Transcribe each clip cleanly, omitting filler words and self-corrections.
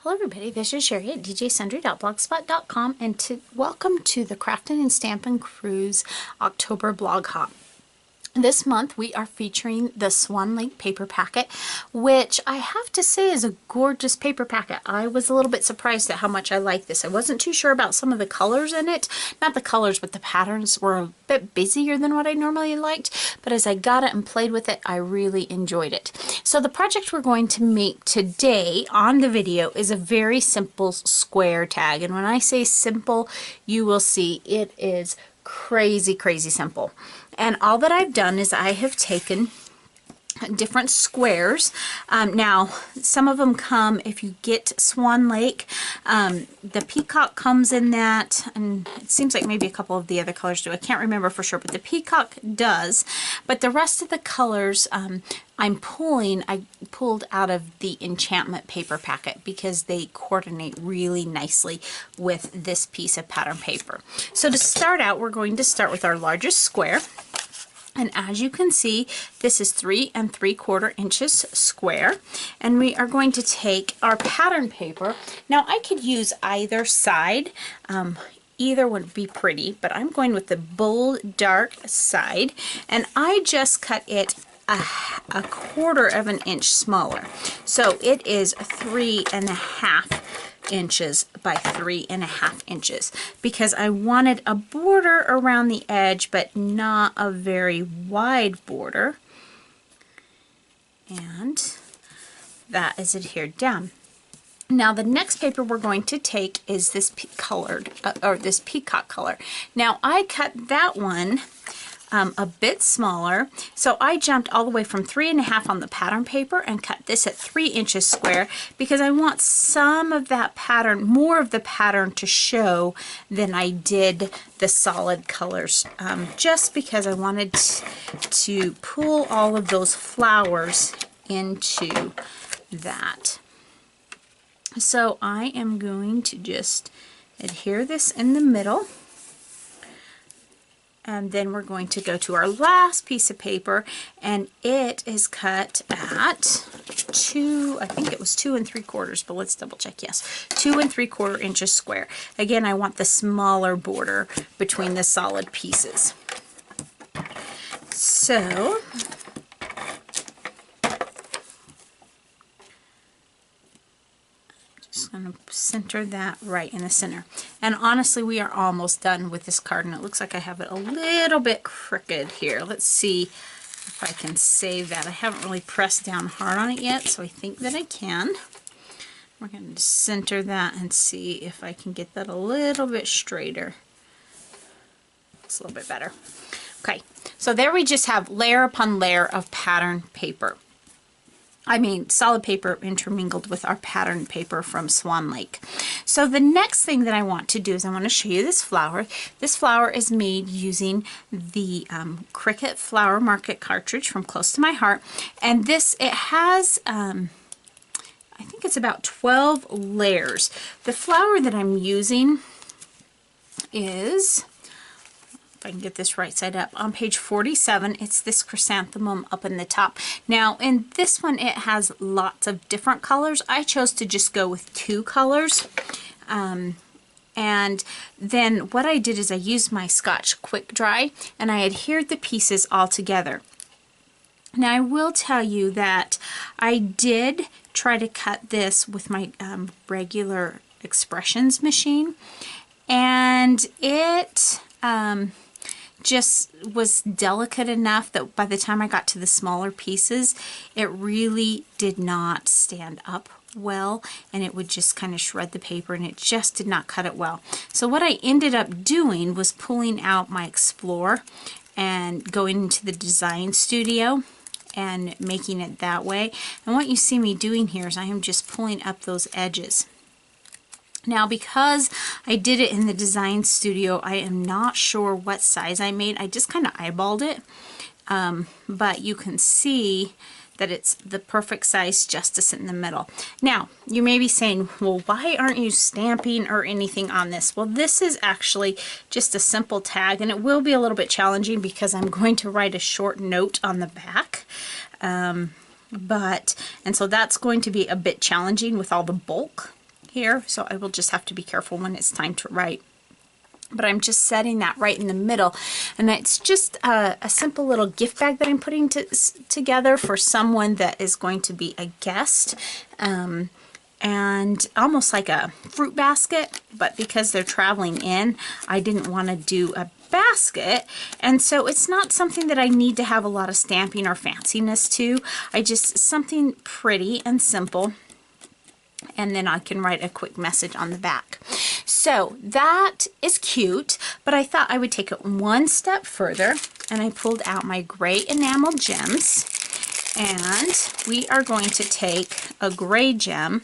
Hello everybody, this is Cheri at djsundry.blogspot.com and welcome to the Crafting and Stampin' Cruise October blog hop. This month we are featuring the Swan paper packet, which I have to say is a gorgeous paper packet. I was a little bit surprised at how much I like this. I wasn't too sure about some of the colors in it. Not the colors, but the patterns were a bit busier than what I normally liked. But as I got it and played with it, I really enjoyed it. So the project we're going to make today on the video is a very simple square tag. And when I say simple, you will see it is crazy simple. And all that I've done is I have taken different squares. Now some of them come, if you get Swan Lake, the peacock comes in that, and it seems like maybe a couple of the other colors do. I can't remember for sure, but the peacock does. But the rest of the colors I pulled out of the enchantment paper packet because they coordinate really nicely with this piece of pattern paper. So to start out, we're going to start with our largest square. And as you can see, this is 3 3/4 inches square, and we are going to take our pattern paper. Now I could use either side, either would be pretty, but I'm going with the bold dark side, and I just cut it a 1/4 inch smaller. So it is 3.5 inches by 3.5 inches because I wanted a border around the edge, but not a very wide border, and that is adhered down. Now the next paper we're going to take is this this peacock color. Now I cut that one a bit smaller, so I jumped all the way from 3.5 on the pattern paper and cut this at 3 inches square because I want some of that pattern, more of the pattern to show than I did the solid colors, just because I wanted to pull all of those flowers into that. So I am going to just adhere this in the middle. And then we're going to go to our last piece of paper, and it is cut at I think it was 2 3/4, but let's double check. Yes, 2 3/4 inches square. Again, I want the smaller border between the solid pieces. So just going to center that right in the center. And honestly, we are almost done with this card, and it looks like I have it a little bit crooked here. Let's see if I can save that. I haven't really pressed down hard on it yet, so I think that I can. We're going to center that and see if I can get that a little bit straighter. It's a little bit better. Okay, so there we just have layer upon layer of pattern paper. I mean solid paper intermingled with our pattern paper from Swan Lake. So the next thing that I want to do is I want to show you this flower. This flower is made using the Cricut Flower Market cartridge from Close to My Heart, and this, it has I think it's about 12 layers. The flower that I'm using is, if I can get this right side up, on page 47, it's this chrysanthemum up in the top. Now in this one it has lots of different colors. I chose to just go with 2 colors. And then what I did is I used my Scotch Quick Dry and I adhered the pieces all together. Now I will tell you that I did try to cut this with my regular Expressions machine, and it just was delicate enough that by the time I got to the smaller pieces, it really did not stand up well, and it would just kind of shred the paper, and it just did not cut it well. So what I ended up doing was pulling out my Explorer and going into the design studio and making it that way. And what you see me doing here is I am just pulling up those edges. Now because I did it in the design studio, I am not sure what size I made. I just kind of eyeballed it, but you can see that it's the perfect size just to sit in the middle. Now you may be saying, well, why aren't you stamping or anything on this? Well, this is actually just a simple tag, and it will be a little bit challenging because I'm going to write a short note on the back. And so that's going to be a bit challenging with all the bulk here, so I will just have to be careful when it's time to write. But I'm just setting that right in the middle, and it's just a simple little gift bag that I'm putting together for someone that is going to be a guest, and almost like a fruit basket, but because they're traveling in, I didn't want to do a basket, and so it's not something that I need to have a lot of stamping or fanciness to. I just something pretty and simple, and then I can write a quick message on the back. So that is cute, but I thought I would take it one step further, and I pulled out my gray enamel gems, and we are going to take a gray gem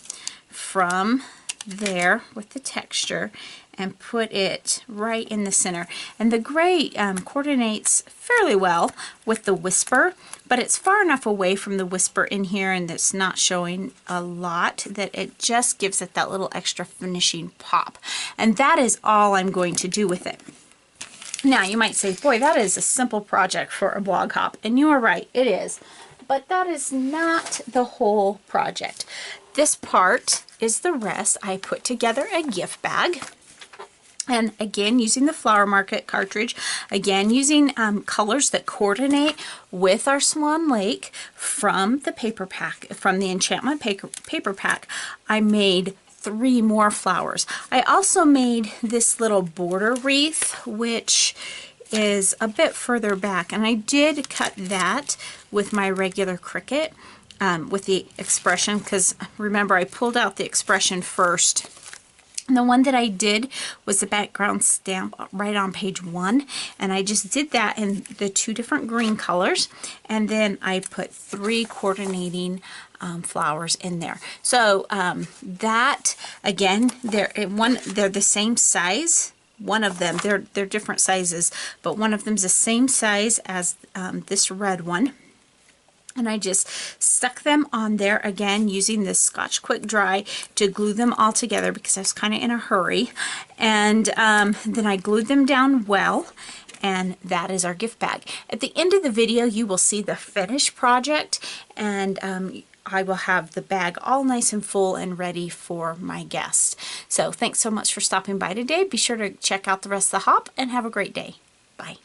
from there with the texture and put it right in the center. And the gray coordinates fairly well with the whisper, but it's far enough away from the whisper in here and it's not showing a lot that it just gives it that little extra finishing pop. And that is all I'm going to do with it. Now you might say, boy, that is a simple project for a blog hop. And you are right, it is. But that is not the whole project. This part is the rest. I put together a gift bag. And again, using the Flower Market cartridge, again using colors that coordinate with our Swan Lake from the paper pack, from the Enchantment paper pack, I made 3 more flowers. I also made this little border wreath, which is a bit further back, and I did cut that with my regular Cricut with the expression, because remember I pulled out the expression first. And the one that I did was the background stamp right on page 1, and I just did that in the 2 different green colors, and then I put 3 coordinating flowers in there. So that again, they're the same size. One of them, they're different sizes, but one of them's the same size as this red one. And I just stuck them on there again using this Scotch Quick Dry to glue them all together because I was kind of in a hurry. And then I glued them down well, and that is our gift bag. At the end of the video, you will see the finished project, and I will have the bag all nice and full and ready for my guest. So thanks so much for stopping by today. Be sure to check out the rest of the hop and have a great day. Bye.